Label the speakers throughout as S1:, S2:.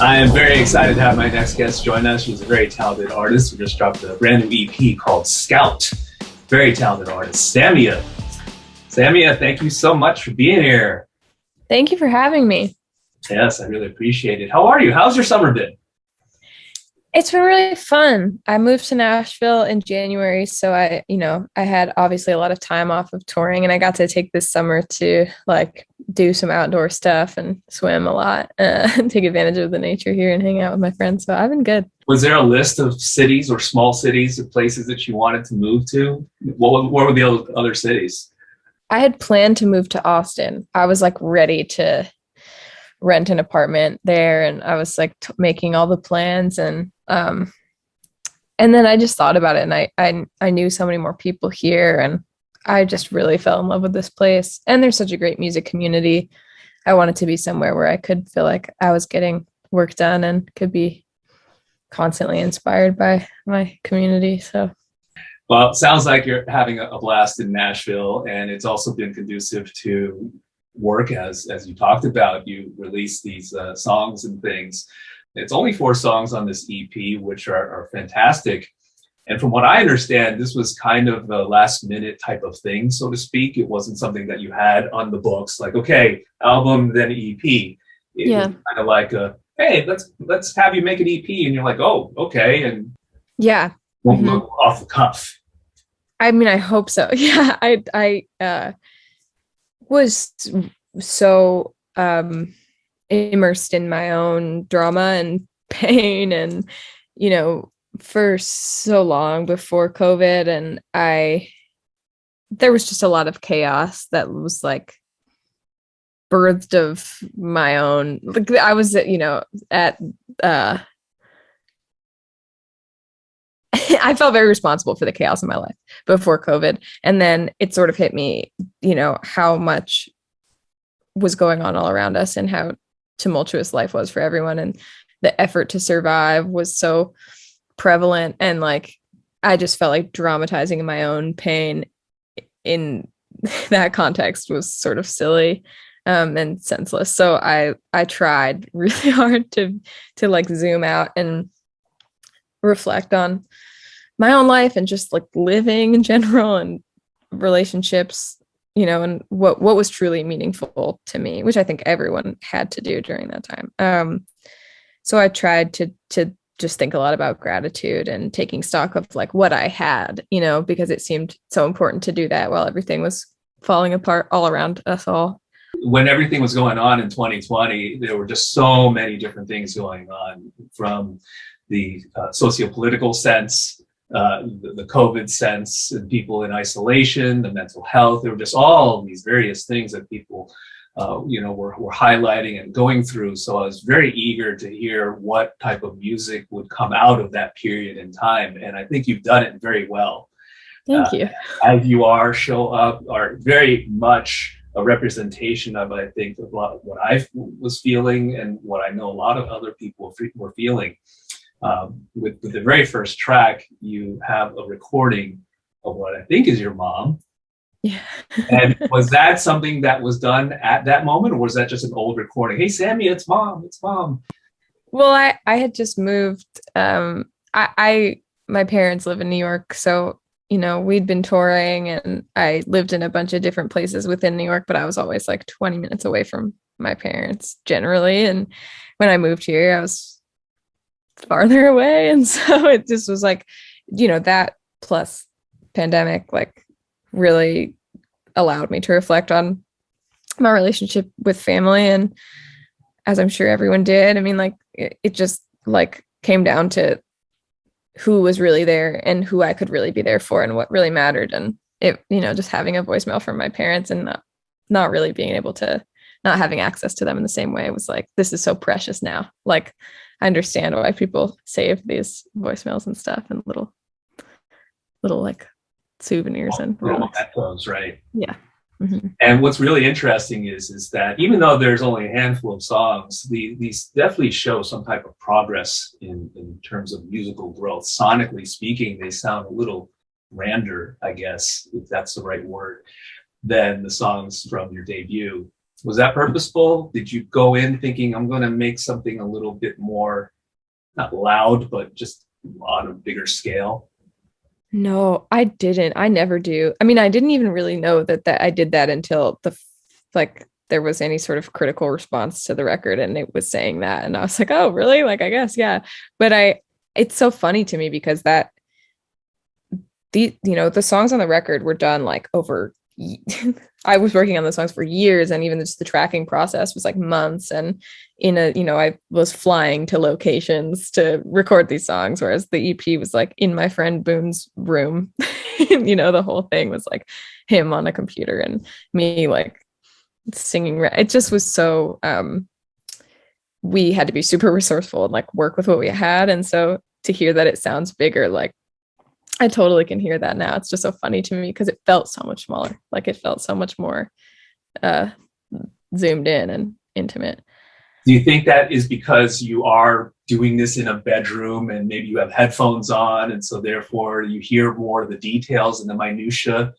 S1: I am very excited to have my next guest join us. She's a very talented artist who just dropped a brand new EP called Scout. Very talented artist, Samia. Samia, thank you so much for being here.
S2: Thank you for having me.
S1: Yes, I really appreciate it. How are you? How's your summer been?
S2: It's been really fun. I moved to Nashville in January, so I had obviously a lot of time off of touring, and I got to take this summer to do some outdoor stuff and swim a lot, and take advantage of the nature here and hang out with my friends. So I've been good.
S1: Was there a list of cities or small cities or places that you wanted to move to? What were the other cities?
S2: I had planned to move to Austin. I was ready to rent an apartment there, and I was making all the plans, and then I just thought about it, and I knew so many more people here, and I just really fell in love with this place. And there's such a great music community. I wanted to be somewhere where I could feel like I was getting work done and could be constantly inspired by my community. So
S1: well, it sounds like you're having a blast in Nashville, and it's also been conducive to work as you talked about. You released these songs and things. It's only 4 songs on this EP, which are fantastic. And from what I understand, this was kind of a last minute type of thing, so to speak. It wasn't something that you had on the books, like, okay, album, then EP. It was kind of like, hey, let's have you make an EP. And you're like, oh, okay. And
S2: yeah.
S1: Off the cuff.
S2: I mean, I hope so. Yeah. I was so immersed in my own drama and pain, and for so long before COVID, and there was just a lot of chaos that was birthed of my own, I was at I felt very responsible for the chaos in my life before COVID. And then it sort of hit me, how much was going on all around us and how tumultuous life was for everyone. And the effort to survive was so prevalent. And I just felt like dramatizing my own pain in that context was sort of silly and senseless. So I tried really hard to zoom out and reflect on my own life and just living in general and relationships, and what was truly meaningful to me, which I think everyone had to do during that time. So I tried to just think a lot about gratitude and taking stock of what I had, because it seemed so important to do that while everything was falling apart all around us all.
S1: When everything was going on in 2020, there were just so many different things going on, from the socio-political sense, the COVID sense, and people in isolation, the mental health. There were just all these various things that people, were highlighting and going through. So I was very eager to hear what type of music would come out of that period in time. And I think you've done it very well.
S2: Thank you.
S1: As you show up, are very much a representation of, I think, a lot of what I was feeling and what I know a lot of other people were feeling. With the very first track, you have a recording of what I think is your mom.
S2: Yeah.
S1: And was that something that was done at that moment, or was that just an old recording? Hey, Sammy, it's mom.
S2: Well, I had just moved. My parents live in New York, so we'd been touring, and I lived in a bunch of different places within New York, but I was always 20 minutes away from my parents generally. And when I moved here, I was farther away, and so it just was that plus pandemic really allowed me to reflect on my relationship with family, and as I'm sure everyone did. I mean, it just came down to who was really there and who I could really be there for and what really mattered. And it, just having a voicemail from my parents and not really being able to, not having access to them in the same way, was this is so precious now. I understand why people save these voicemails and stuff, and little souvenirs and
S1: mementos, right?
S2: Yeah. Mm-hmm.
S1: And what's really interesting is that even though there's only a handful of songs, these definitely show some type of progress in terms of musical growth. Sonically speaking, they sound a little grander, I guess, if that's the right word, than the songs from your debut. Was that purposeful? Did you go in thinking I'm going to make something a little bit more, not loud, but just on a bigger scale?
S2: No, I didn't. I never do. I mean, I didn't even really know that I did that until like there was any sort of critical response to the record and it was saying that. And I was like, oh, really? Like, I guess, yeah. But it's so funny to me because the songs on the record were done like over I was working on the songs for years, and even just the tracking process was like months. And I was flying to locations to record these songs, whereas the EP was like in my friend Boone's room. The whole thing was like him on a computer and me like singing. It just was so we had to be super resourceful and like work with what we had. And so to hear that it sounds bigger, like I totally can hear that now. It's just so funny to me because it felt so much smaller. Like it felt so much more uh, zoomed in and intimate.
S1: Do you think that is because you are doing this in a bedroom and maybe you have headphones on, and so therefore you hear more of the details and the minutia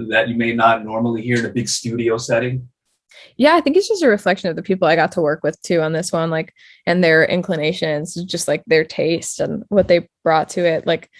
S1: that you may not normally hear in a big studio setting?
S2: Yeah, I think it's just a reflection of the people I got to work with too on this one, like, and their inclinations, just like their taste and what they brought to it. Like,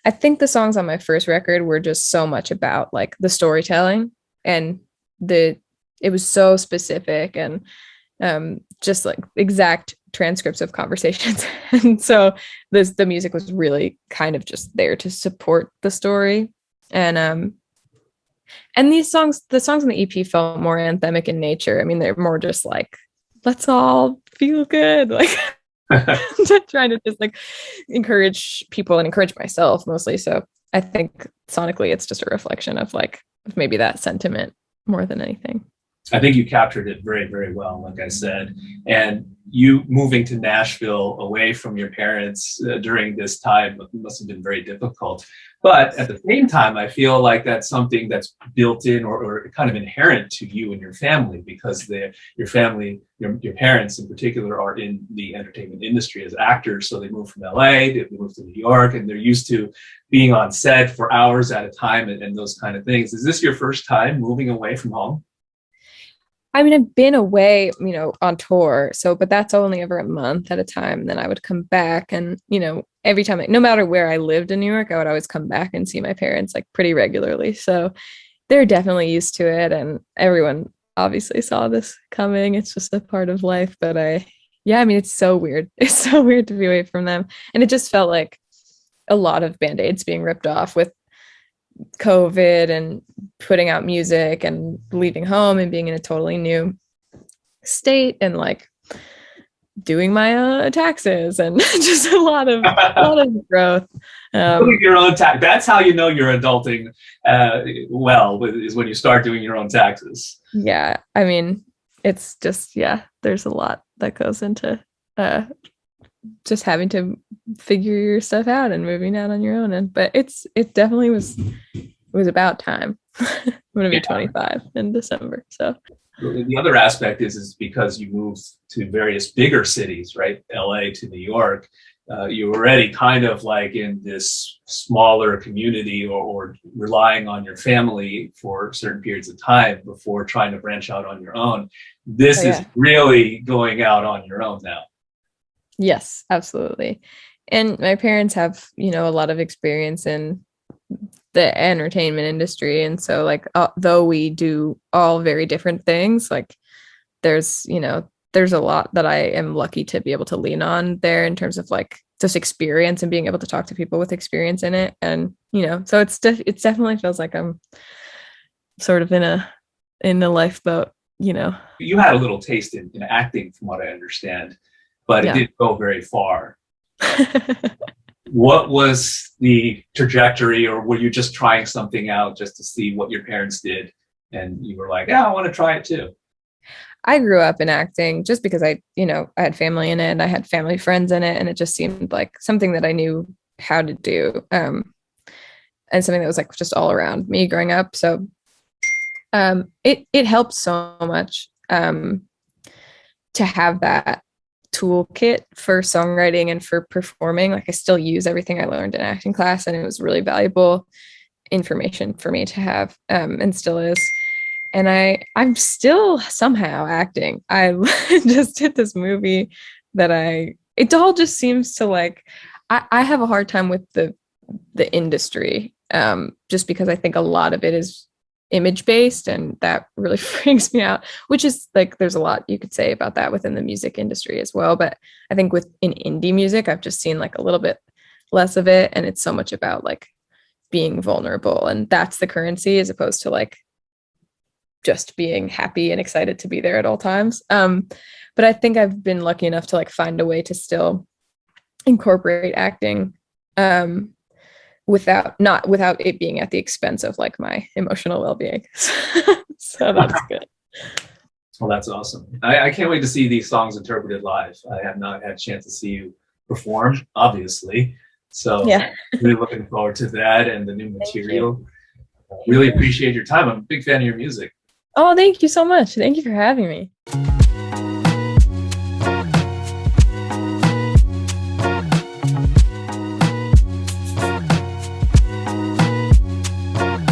S2: I think the songs on my first record were just so much about like the storytelling, and it was so specific and just like exact transcripts of conversations. And so the music was really kind of just there to support the story. And the songs on the EP felt more anthemic in nature. I mean, they're more just like, let's all feel good. Like trying to just like encourage people and encourage myself mostly. So I think sonically it's just a reflection of like maybe that sentiment more than anything.
S1: I think you captured it very, very well, like I said. And you moving to Nashville away from your parents during this time must have been very difficult. But at the same time, I feel like that's something that's built in or kind of inherent to you and your family, because your family, your parents in particular, are in the entertainment industry as actors. So they moved from LA, they moved to New York, and they're used to being on set for hours at a time and those kind of things. Is this your first time moving away from home?
S2: I mean, I've been away, on tour. So, but that's only ever a month at a time. And then I would come back and, every time, no matter where I lived in New York, I would always come back and see my parents like pretty regularly. So they're definitely used to it. And everyone obviously saw this coming. It's just a part of life. But yeah, I mean, it's so weird. It's so weird to be away from them. And it just felt like a lot of Band-Aids being ripped off with COVID and putting out music and leaving home and being in a totally new state and like doing my taxes and just a lot of growth.
S1: Your own tax. That's how you know you're adulting well, is when you start doing your own taxes.
S2: Yeah, I mean, it's just there's a lot that goes into just having to figure your stuff out and moving out on your own. But it definitely was about time. I'm going to be 25 in December. So
S1: the other aspect is because you moved to various bigger cities, right? LA to New York. You're already kind of like in this smaller community or relying on your family for certain periods of time before trying to branch out on your own. This is really going out on your own now.
S2: Yes, absolutely. And my parents have, a lot of experience in the entertainment industry. And so like, though we do all very different things, like there's a lot that I am lucky to be able to lean on there in terms of like just experience and being able to talk to people with experience in it. And, so it definitely feels like I'm sort of in a lifeboat,
S1: You had a little taste in acting from what I understand, but it didn't go very far. What was the trajectory, or were you just trying something out just to see what your parents did and you were like, yeah, I want to try it too?
S2: I grew up in acting just because I had family in it and I had family friends in it, and it just seemed like something that I knew how to do, and something that was like just all around me growing up. So it helped so much to have that toolkit for songwriting and for performing. Like I still use everything I learned in acting class, and it was really valuable information for me to have, and still is. And I'm still somehow acting. I just did this movie that it all just seems to like, I have a hard time with the industry, just because I think a lot of it is image based, and that really freaks me out, which is like, there's a lot you could say about that within the music industry as well. But I think in indie music, I've just seen like a little bit less of it. And it's so much about like being vulnerable, and that's the currency, as opposed to like just being happy and excited to be there at all times. But I think I've been lucky enough to like find a way to still incorporate acting, without it being at the expense of like my emotional well-being. So that's good.
S1: Well, that's awesome. I can't wait to see these songs interpreted live. I have not had a chance to see you perform, obviously. So
S2: yeah,
S1: really looking forward to that and the new material. Really appreciate your time. I'm a big fan of your music.
S2: oh, thank you so much. Thank you for having me.